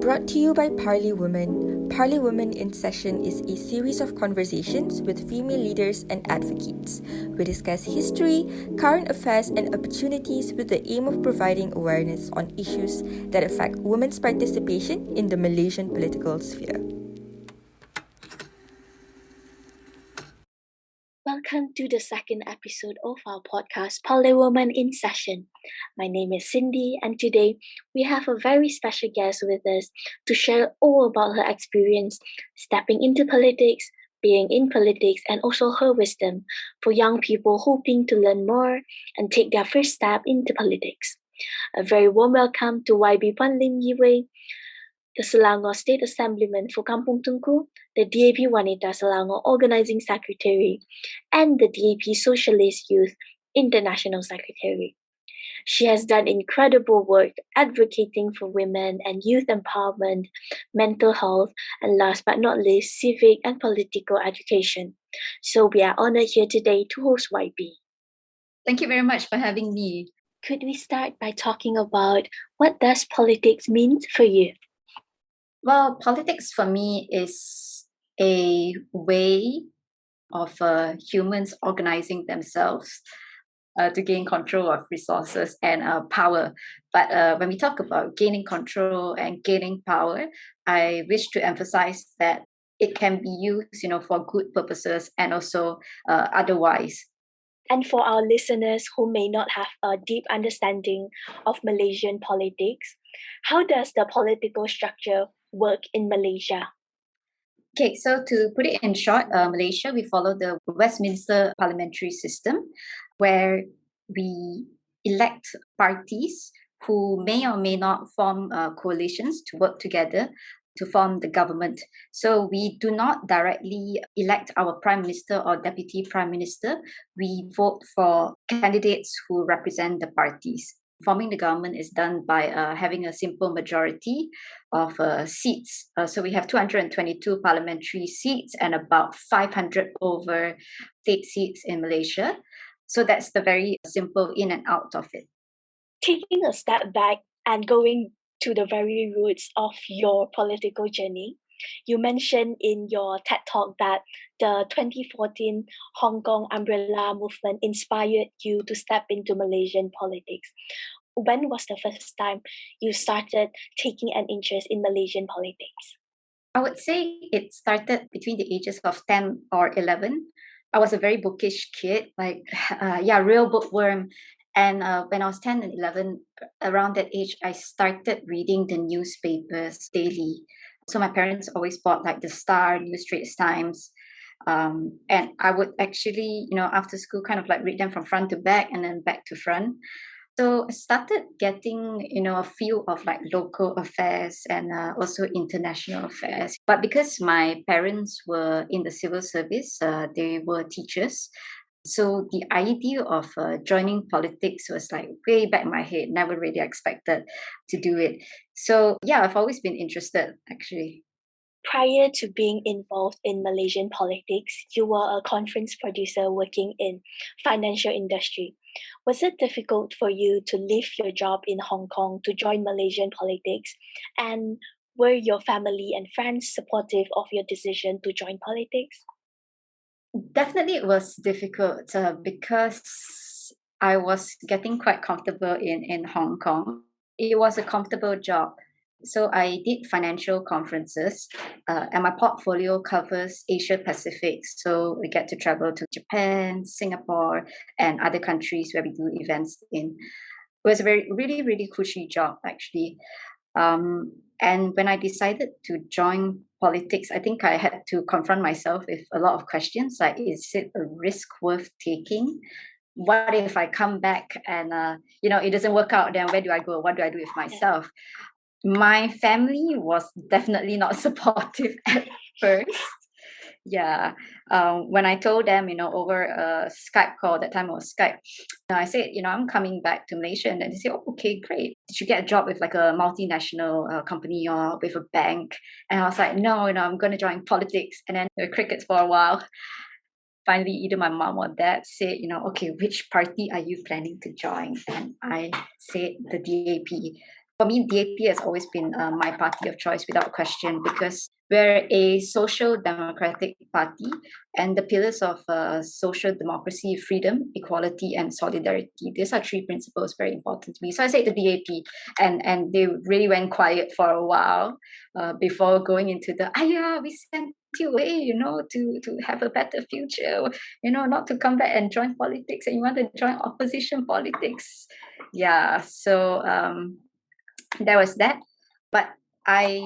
Brought to you by Parliwomen, Parliwomen in Session is a series of conversations with female leaders and advocates. We discuss history, current affairs, and opportunities with the aim of providing awareness on issues that affect women's participation in the Malaysian political sphere. Welcome to the second episode of our podcast, Parliwomen in Session. My name is Syndy, and today we have a very special guest with us to share all about her experience stepping into politics, being in politics, and also her wisdom for young people hoping to learn more and take their first step into politics. A very warm welcome to YB Puan Liew, the Selangor State Assemblyman for Kampung Tunku, the DAP Wanita Selangor Organizing Secretary, and the DAP Socialist Youth International Secretary. She has done incredible work advocating for women and youth empowerment, mental health, and last but not least, civic and political education. So we are honored here today to host YB. Thank you very much for having me. Could we start by talking about what does politics mean for you? Well, politics for me is a way of humans organizing themselves to gain control of resources and power. But when we talk about gaining control and gaining power, I wish to emphasize that it can be used, for good purposes and also otherwise. And for our listeners who may not have a deep understanding of Malaysian politics, how does the political structure work in Malaysia? Okay, so to put it in short, Malaysia, we follow the Westminster parliamentary system where we elect parties who may or may not form coalitions to work together to form the government. So we do not directly elect our prime minister or deputy prime minister. We vote for candidates who represent the parties. Forming the government is done by having a simple majority of seats. So we have 222 parliamentary seats and about 500 over state seats in Malaysia. So that's the very simple in and out of it. Taking a step back and going to the very roots of your political journey, you mentioned in your TED Talk that the 2014 Hong Kong umbrella movement inspired you to step into Malaysian politics. When was the first time you started taking an interest in Malaysian politics? I would say it started between the ages of 10 or 11. I was a very bookish kid, real bookworm. And when I was 10 and 11, around that age, I started reading the newspapers daily. So my parents always bought like the Star, New Straits Times. And I would actually, after school, kind of like read them from front to back and then back to front. So I started getting, a feel of like local affairs and also international affairs. But because my parents were in the civil service, they were teachers. So the idea of joining politics was like way back in my head, never really expected to do it. So yeah, I've always been interested actually. Prior to being involved in Malaysian politics, you were a conference producer working in financial industry. Was it difficult for you to leave your job in Hong Kong to join Malaysian politics? And were your family and friends supportive of your decision to join politics? Definitely it was difficult because I was getting quite comfortable in Hong Kong. It was a comfortable job. So I did financial conferences and my portfolio covers Asia Pacific. So we get to travel to Japan, Singapore, and other countries where we do events in. It was a really cushy job actually. And when I decided to join politics, I think I had to confront myself with a lot of questions like, is it a risk worth taking? What if I come back and, it doesn't work out, then where do I go? What do I do with myself? My family was definitely not supportive at first. Yeah. When I told them, over a Skype call, that time it was Skype, I said, I'm coming back to Malaysia. And then they said, oh, okay, great. Did you get a job with like a multinational company or with a bank? And I was like, no, I'm going to join politics. And then the crickets for a while. Finally, either my mom or dad said, okay, which party are you planning to join? And I said the DAP. For me, DAP has always been my party of choice without question, because we're a social democratic party, and the pillars of social democracy, freedom, equality, and solidarity. These are three principles very important to me. So I say the DAP, and they really went quiet for a while before going into the, we sent you away, to have a better future, not to come back and join politics, and you want to join opposition politics. Yeah, so there was that. But I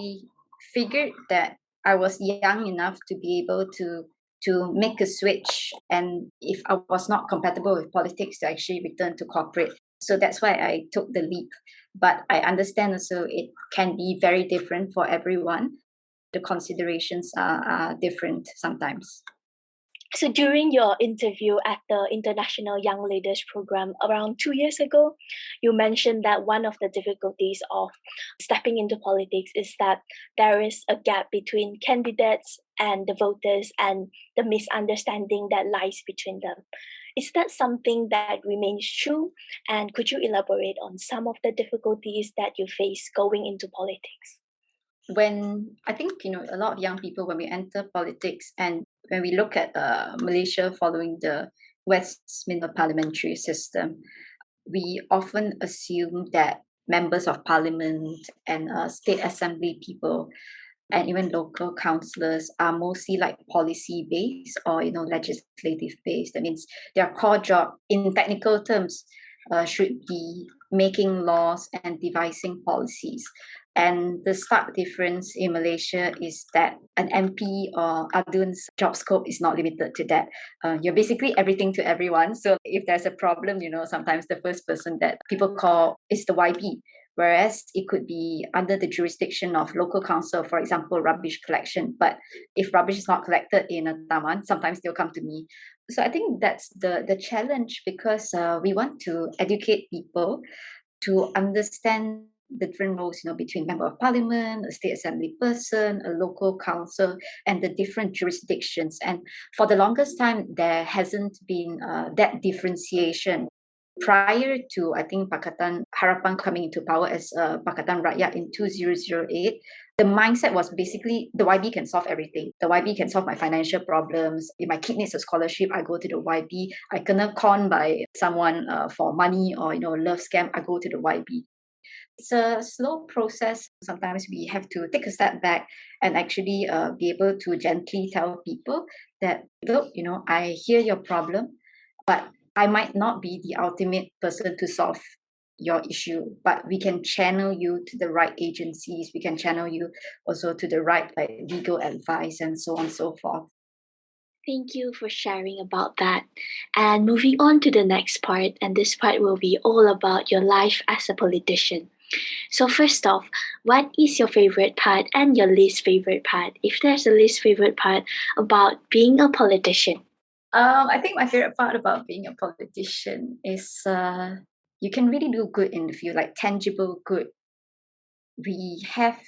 figured that I was young enough to be able to make a switch, and if I was not compatible with politics, to actually return to corporate. So that's why I took the leap. But I understand also it can be very different for everyone. The considerations are different sometimes. So during your interview at the International Young Leaders Program around 2 years ago, you mentioned that one of the difficulties of stepping into politics is that there is a gap between candidates and the voters and the misunderstanding that lies between them. Is that something that remains true? And could you elaborate on some of the difficulties that you face going into politics? When I think, a lot of young people, when we enter politics and when we look at Malaysia following the Westminster parliamentary system, we often assume that members of parliament and state assembly people and even local councillors are mostly like policy based or legislative based. That means their core job in technical terms should be making laws and devising policies. And the stark difference in Malaysia is that an MP or Adun's job scope is not limited to that. You're basically everything to everyone. So if there's a problem, sometimes the first person that people call is the YB. Whereas it could be under the jurisdiction of local council, for example, rubbish collection. But if rubbish is not collected in a taman, sometimes they'll come to me. So I think that's the challenge, because we want to educate people to understand the different roles, between member of parliament, a state assembly person, a local council, and the different jurisdictions. And for the longest time, there hasn't been that differentiation. Prior to, I think, Pakatan Harapan coming into power as Pakatan Rakyat in 2008, the mindset was basically the YB can solve everything. The YB can solve my financial problems. If my kid needs a scholarship, I go to the YB. I kena con by someone for money or love scam, I go to the YB. It's a slow process. Sometimes we have to take a step back and actually be able to gently tell people that, look, I hear your problem, but I might not be the ultimate person to solve your issue, but we can channel you to the right agencies. We can channel you also to the right legal advice and so on and so forth. Thank you for sharing about that. And moving on to the next part, and this part will be all about your life as a politician. So first off, what is your favorite part and your least favorite part, if there's a least favorite part, about being a politician? I think my favorite part about being a politician is you can really do good in the field, like tangible good. We have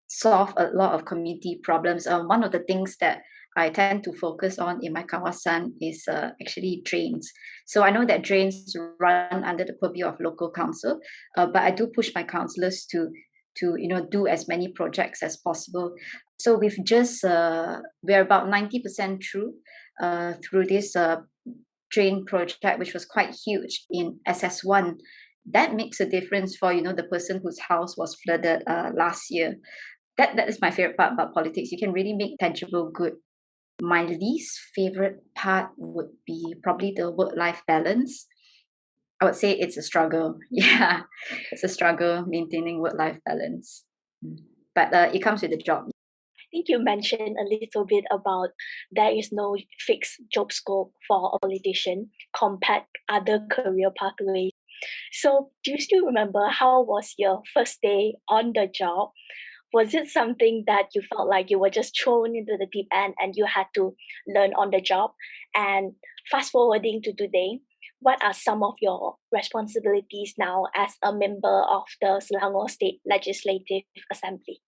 solved a lot of community problems. One of the things that I tend to focus on in my kawasan is actually drains. So I know that drains run under the purview of local council, but I do push my councillors to do as many projects as possible. So we've just we're about 90% through this drain project, which was quite huge in SS1. That makes a difference for the person whose house was flooded last year. That is my favorite part about politics. You can really make tangible good. My least favorite part would be probably the work-life balance. I would say it's a struggle. Yeah, it's a struggle maintaining work-life balance. But it comes with the job. I think you mentioned a little bit about there is no fixed job scope for a politician compared to other career pathways. So do you still remember how was your first day on the job? Was it something that you felt like you were just thrown into the deep end and you had to learn on the job? And fast forwarding to today, what are some of your responsibilities now as a member of the Selangor State Legislative Assembly?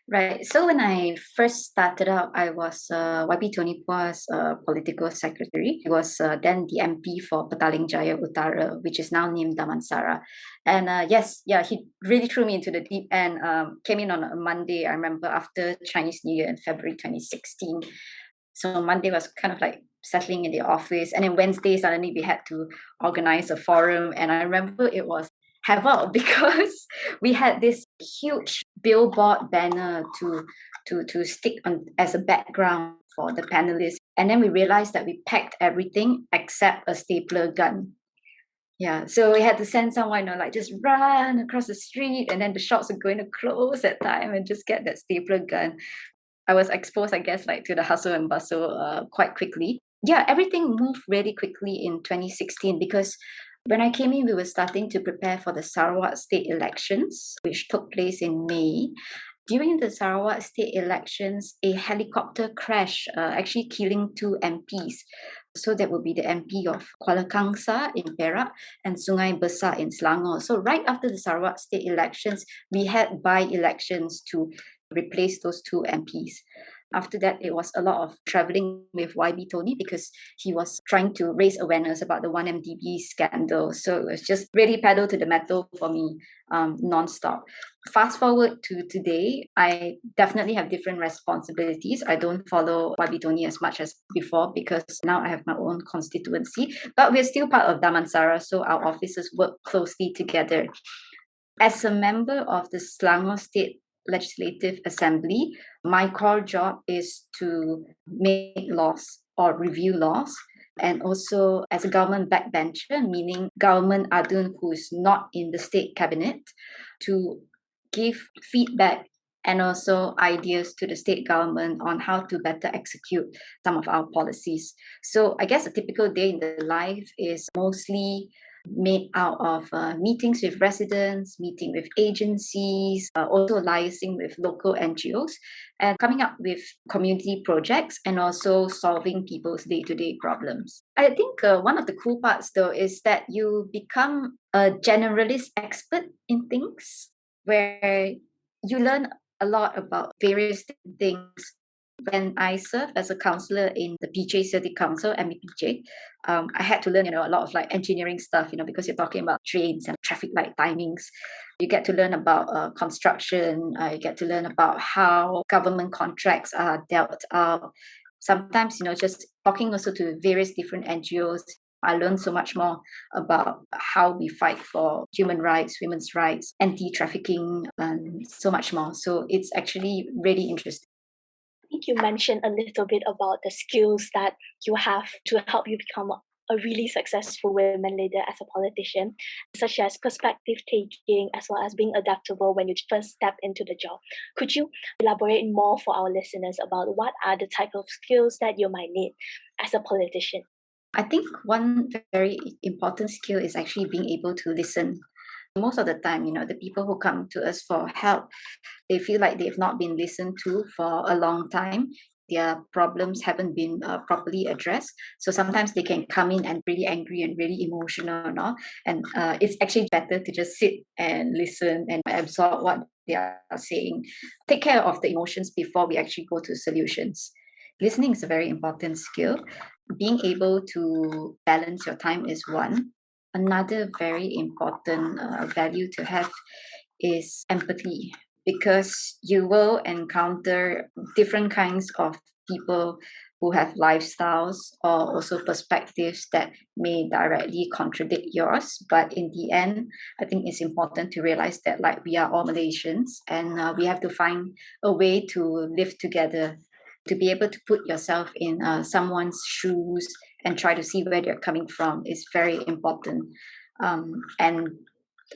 Right. So when I first started out, I was YB Tony Pua's political secretary. He was then the MP for Petaling Jaya Utara, which is now named Damansara. And yes, yeah, he really threw me into the deep end. Came in on a Monday, I remember, after Chinese New Year in February 2016. So Monday was kind of like settling in the office. And then Wednesday, suddenly we had to organize a forum. And I remember it was havoc because we had this huge billboard banner to stick on as a background for the panelists. And then we realized that we packed everything except a stapler gun. Yeah, so we had to send someone, like just run across the street, and then the shops were going to close at time, and just get that stapler gun. I was exposed, I guess, like to the hustle and bustle quite quickly. Yeah, everything moved really quickly in 2016 because when I came in, we were starting to prepare for the Sarawak State elections, which took place in May. During the Sarawak State elections, a helicopter crash, actually killing two MPs. So that would be the MP of Kuala Kangsar in Perak and Sungai Besar in Selangor. So right after the Sarawak State elections, we had by-elections to replace those two MPs. After that, it was a lot of traveling with YB Tony because he was trying to raise awareness about the 1MDB scandal. So it was just really pedal to the metal for me, nonstop. Fast forward to today, I definitely have different responsibilities. I don't follow YB Tony as much as before because now I have my own constituency, but we're still part of Damansara, so our offices work closely together. As a member of the Selangor State Legislative Assembly, my core job is to make laws or review laws. And also as a government backbencher, meaning government adun who is not in the state cabinet, to give feedback and also ideas to the state government on how to better execute some of our policies. So I guess a typical day in the life is mostly made out of meetings with residents, meeting with agencies, also liaising with local NGOs, and coming up with community projects and also solving people's day-to-day problems. I think one of the cool parts though is that you become a generalist expert in things where you learn a lot about various things. When I served as a councillor in the PJ City Council, MEPJ, I had to learn, a lot of like engineering stuff, because you're talking about trains and traffic light timings. You get to learn about construction. You get to learn about how government contracts are dealt out. Sometimes, just talking also to various different NGOs, I learned so much more about how we fight for human rights, women's rights, anti-trafficking, and so much more. So it's actually really interesting. I think you mentioned a little bit about the skills that you have to help you become a really successful women leader as a politician, such as perspective taking as well as being adaptable when you first step into the job. Could you elaborate more for our listeners about what are the type of skills that you might need as a politician? I think one very important skill is actually being able to listen. Most of the time, the people who come to us for help, they feel like they've not been listened to for a long time. Their problems haven't been properly addressed. So sometimes they can come in and really angry and really emotional, and it's actually better to just sit and listen and absorb what they are saying. Take care of the emotions before we actually go to solutions. Listening is a very important skill. Being able to balance your time is one. Another very important value to have is empathy, because you will encounter different kinds of people who have lifestyles or also perspectives that may directly contradict yours. But in the end, I think it's important to realize that we are all Malaysians, and we have to find a way to live together. To be able to put yourself in someone's shoes and try to see where they're coming from is very important. And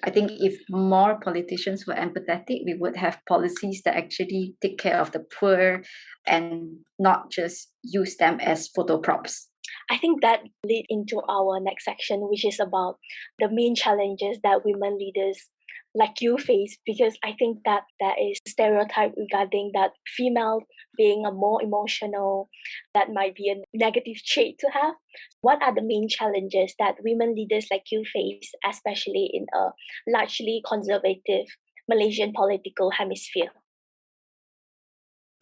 I think if more politicians were empathetic, we would have policies that actually take care of the poor and not just use them as photo props. I think that lead into our next section, which is about the main challenges that women leaders like you face, because I think that there is stereotype regarding that female being a more emotional, that might be a negative trait to have. What are the main challenges that women leaders like you face, especially in a largely conservative Malaysian political hemisphere?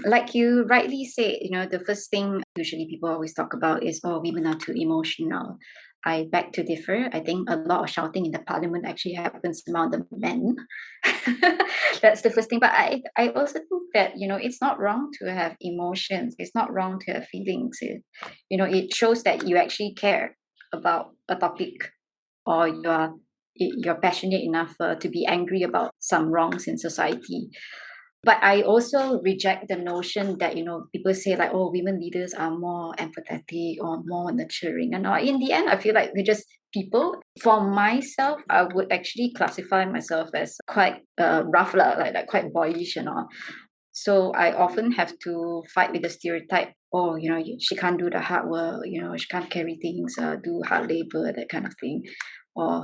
Like you rightly say, the first thing usually people always talk about is, oh, women are too emotional. I beg to differ. I think a lot of shouting in the parliament actually happens among the men. That's the first thing. But I also think that, it's not wrong to have emotions. It's not wrong to have feelings. It shows that you actually care about a topic, or you're passionate enough to be angry about some wrongs in society. But I also reject the notion that, people say like, oh, women leaders are more empathetic or more nurturing. And in the end, I feel like we're just people. For myself, I would actually classify myself as quite rough, like quite boyish and all. So I often have to fight with the stereotype, oh, she can't do the hard work, she can't carry things, do hard labor, that kind of thing. Or,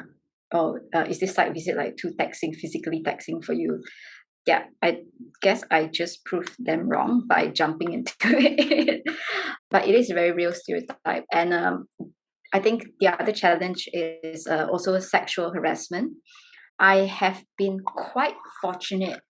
is this site visit like too taxing, physically taxing for you? Yeah, I guess I just proved them wrong by jumping into it. But it is a very real stereotype. And I think the other challenge is also sexual harassment. I have been quite fortunate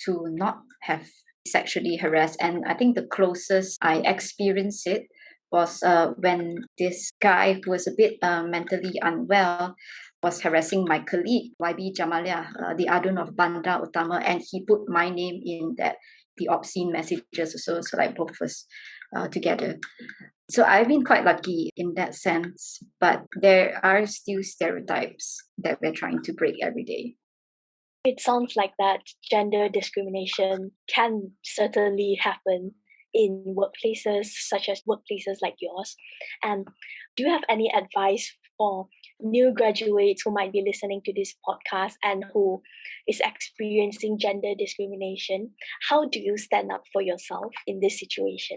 to not have sexually harassed. And I think the closest I experienced it was when this guy who was a bit mentally unwell was harassing my colleague, YB Jamalia, the Adun of Bandar Utama, and he put my name in the obscene messages also, so like both of us together. So I've been quite lucky in that sense, but there are still stereotypes that we're trying to break every day. It sounds like that gender discrimination can certainly happen in workplaces, such as workplaces like yours. And do you have any advice for new graduates who might be listening to this podcast and who is experiencing gender discrimination? How do you stand up for yourself in this situation?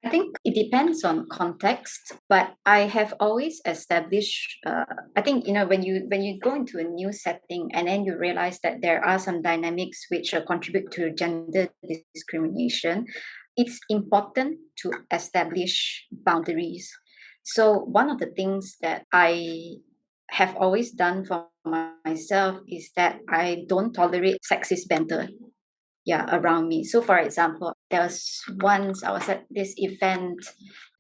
I think it depends on context, but I have always established. I think when you go into a new setting and then you realize that there are some dynamics which contribute to gender discrimination, it's important to establish boundaries. So one of the things that I have always done for myself is that I don't tolerate sexist banter around me. So for example, there was once I was at this event,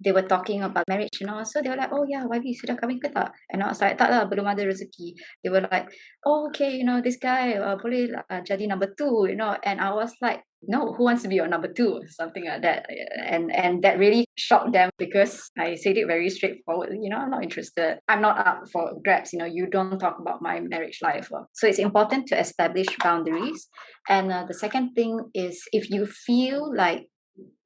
they were talking about marriage, so they were like, oh yeah, YB sudah kahwin ke tak? And I was like, tak lah, belum ada rezeki. They were like, oh okay, this guy boleh jadi number 2, and I was like, no, who wants to be your number 2? Something like that. And that really shocked them because I said it very straightforward, I'm not interested. I'm not up for grabs, you don't talk about my marriage life. So it's important to establish boundaries. And the second thing is, if you feel like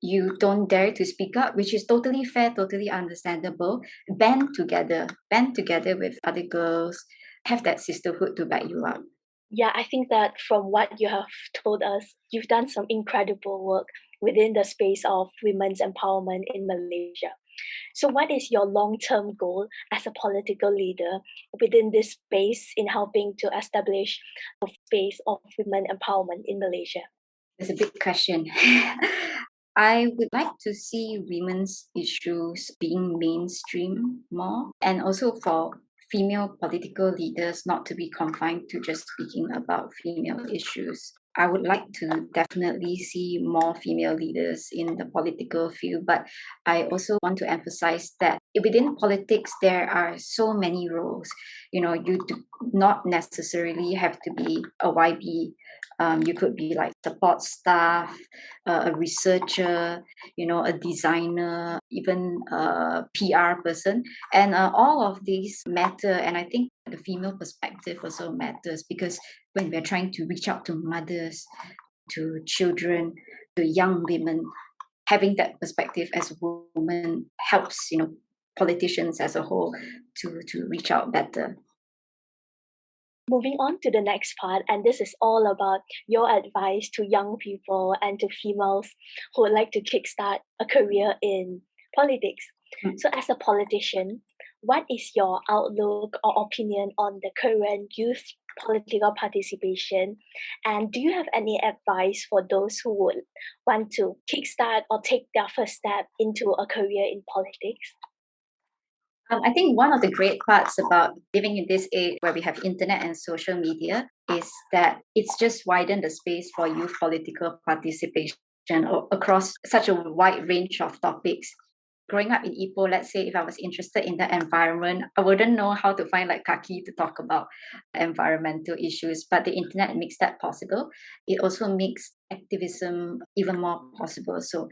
you don't dare to speak up, which is totally fair, totally understandable, band together with other girls, have that sisterhood to back you up. Yeah, I think that from what you have told us, you've done some incredible work within the space of women's empowerment in Malaysia. So what is your long-term goal as a political leader within this space in helping to establish a space of women empowerment in Malaysia? It's a big question. I would like to see women's issues being mainstream more, and also for female political leaders not to be confined to just speaking about female issues. I would like to definitely see more female leaders in the political field, but I also want to emphasize that within politics, there are so many roles. You do not necessarily have to be a YB. You could be like support staff, a researcher, a designer, even a PR person. And all of these matter. And I think the female perspective also matters, because when we're trying to reach out to mothers, to children, to young women, having that perspective as a woman helps, politicians as a whole to reach out better. Moving on to the next part, and this is all about your advice to young people and to females who would like to kickstart a career in politics. So as a politician, what is your outlook or opinion on the current youth political participation? And do you have any advice for those who would want to kickstart or take their first step into a career in politics? I think one of the great parts about living in this age where we have internet and social media is that it's just widened the space for youth political participation. across such a wide range of topics. Growing up in Ipoh, let's say if I was interested in the environment, I wouldn't know how to find like Kaki to talk about environmental issues, but the internet makes that possible. It also makes activism even more possible. So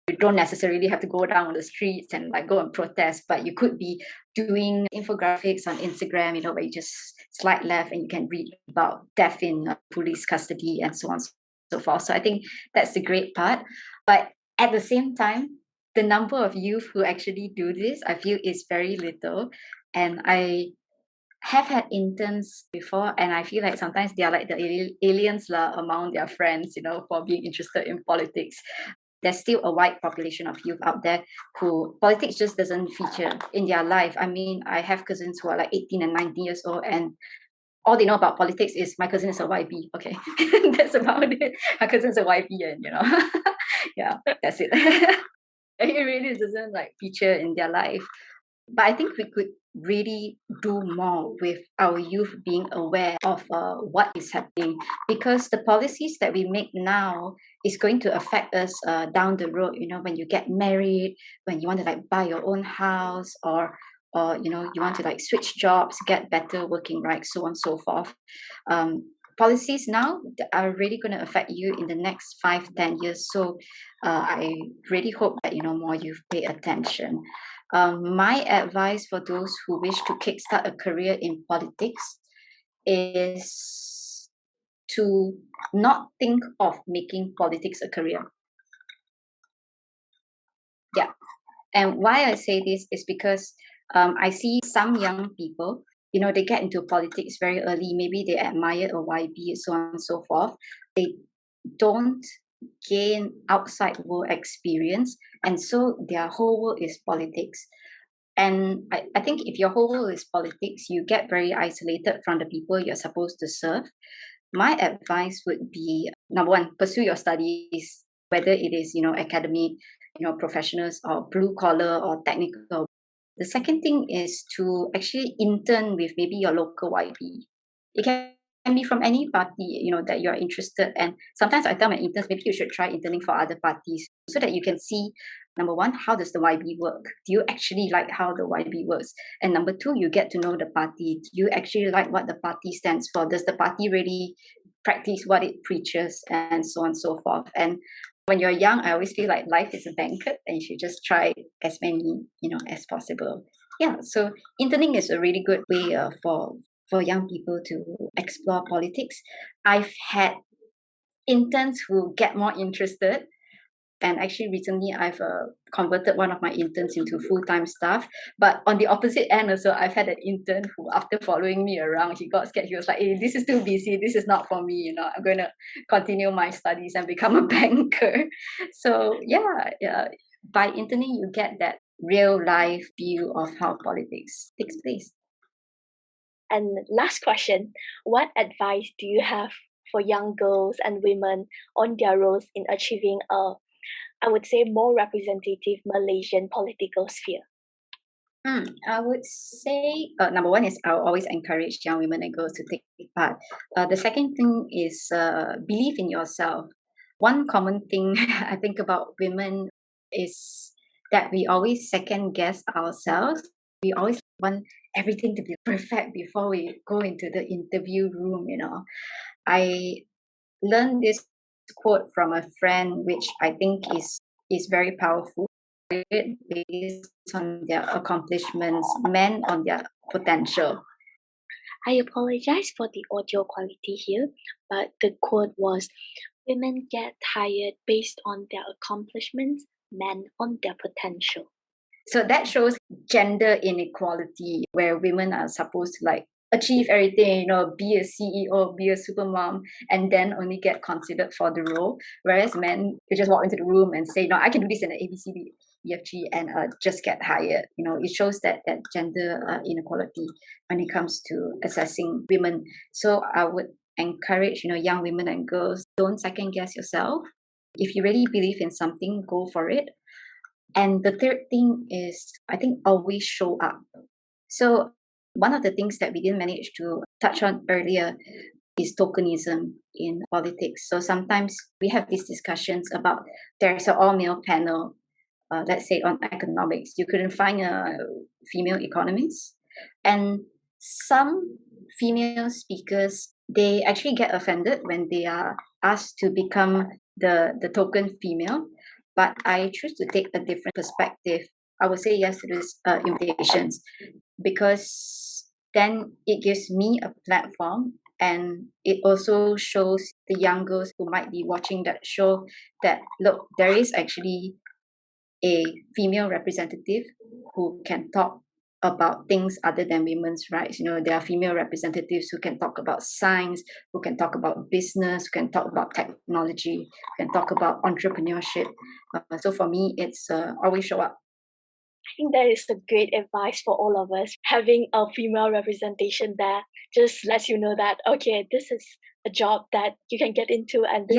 you don't necessarily have to go down on the streets and like go and protest, but you could be doing infographics on Instagram, where you just slide left and you can read about death in police custody and so on and so forth. So I think that's the great part. But at the same time, the number of youth who actually do this, I feel is very little. And I have had interns before, and I feel like sometimes they are like the aliens among their friends, for being interested in politics. There's still a wide population of youth out there who politics just doesn't feature in their life. I mean, I have cousins who are like 18 and 19 years old, and all they know about politics is my cousin is a YB. Okay, that's about it. My cousin is a YB, and yeah, that's it. It really doesn't like feature in their life. But I think we could really do more with our youth being aware of what is happening, because the policies that we make now is going to affect us down the road. When you get married, when you want to like buy your own house, or you want to like switch jobs, get better working rights, so on and so forth. Policies now are really going to affect you in the next 5-10 years. So I really hope that more youth pay attention. My advice for those who wish to kickstart a career in politics is to not think of making politics a career. Yeah. And why I say this is because I see some young people, they get into politics very early. Maybe they admire a YB, so on and so forth. They don't gain outside world experience, and so their whole world is politics. And I think if your whole world is politics, you get very isolated from the people you're supposed to serve. My advice would be, number one, pursue your studies, whether it is, academic, professionals, or blue collar or technical. The second thing is to actually intern with maybe your local YB. It can be from any party, that you're interested. And sometimes I tell my interns, maybe you should try interning for other parties so that you can see, number one, how does the YB work? Do you actually like how the YB works? And number two, you get to know the party. Do you actually like what the party stands for? Does the party really practice what it preaches, and so on and so forth? And when you're young, I always feel like life is a banquet and you should just try as many, as possible. Yeah, so interning is a really good way for young people to explore politics. I've had interns who get more interested. And actually, recently, I've converted one of my interns into full-time staff. But on the opposite end also, I've had an intern who, after following me around, he got scared. He was like, hey, this is too busy. This is not for me. I'm going to continue my studies and become a banker. So, yeah, by interning, you get that real-life view of how politics takes place. And last question, what advice do you have for young girls and women on their roles in achieving I would say, more representative Malaysian political sphere? I would say, number one is I'll always encourage young women and girls to take part. The second thing is believe in yourself. One common thing I think about women is that we always second guess ourselves. We always want everything to be perfect before we go into the interview room. I learned this quote from a friend, which I think is very powerful. Based on their accomplishments, men on their potential. I apologize for the audio quality here, but the quote was, women get hired based on their accomplishments, men on their potential. So that shows gender inequality, where women are supposed to like achieve everything, be a CEO, be a supermom, and then only get considered for the role. Whereas men, they just walk into the room and say, no, I can do this in the ABCD, EFG, and just get hired. It shows that gender inequality when it comes to assessing women. So I would encourage, young women and girls, don't second guess yourself. If you really believe in something, go for it. And the third thing is, I think, always show up. So one of the things that we didn't manage to touch on earlier, is tokenism in politics. So sometimes we have these discussions about there's an all-male panel, let's say on economics. You couldn't find a female economist. And some female speakers, they actually get offended when they are asked to become the token female. But I choose to take a different perspective. I would say yes to these invitations, because then it gives me a platform, and it also shows the young girls who might be watching that show that, look, there is actually a female representative who can talk about things other than women's rights. There are female representatives who can talk about science, who can talk about business, who can talk about technology, who can talk about entrepreneurship. So for me, it's always show up. I think that is a great advice for all of us. Having a female representation there just lets you know that, okay, this is a job that you can get into, and this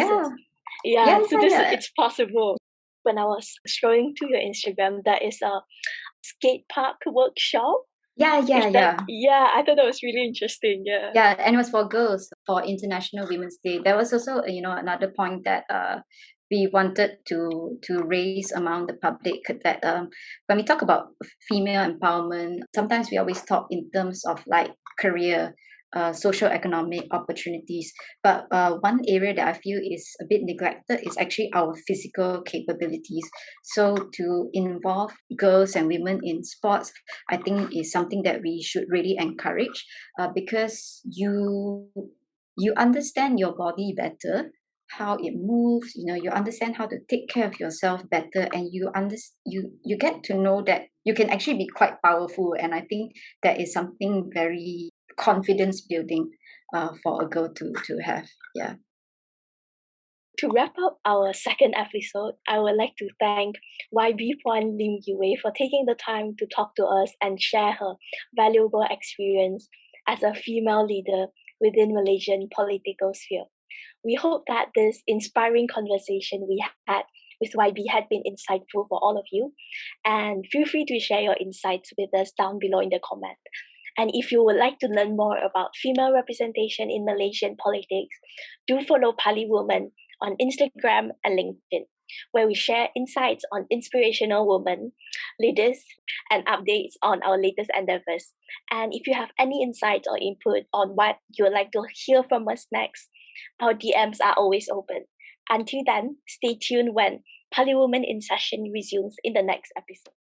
Yeah. is, so this Yeah. it's possible. When I was scrolling through your Instagram, there is a skate park workshop. Yeah. I thought that was really interesting. Yeah, and it was for girls for International Women's Day. There was also, another point that we wanted to raise among the public, that when we talk about female empowerment, sometimes we always talk in terms of like career, socio-economic opportunities. But one area that I feel is a bit neglected is actually our physical capabilities. So to involve girls and women in sports, I think is something that we should really encourage, because you understand your body better, how it moves. You understand how to take care of yourself better, and you get to know that you can actually be quite powerful. And I think that is something very confidence building for a girl to have. Yeah. To wrap up our second episode, I would like to thank YB Puan Lim Yue for taking the time to talk to us and share her valuable experience as a female leader within Malaysian political sphere. We hope that this inspiring conversation we had with YB had been insightful for all of you, and feel free to share your insights with us down below in the comment. And if you would like to learn more about female representation in Malaysian politics, do follow Parliwomen on Instagram and LinkedIn, where we share insights on inspirational women, leaders, and updates on our latest endeavors. And if you have any insights or input on what you would like to hear from us next, our DMs are always open. Until then, stay tuned when Parliwomen in Session resumes in the next episode.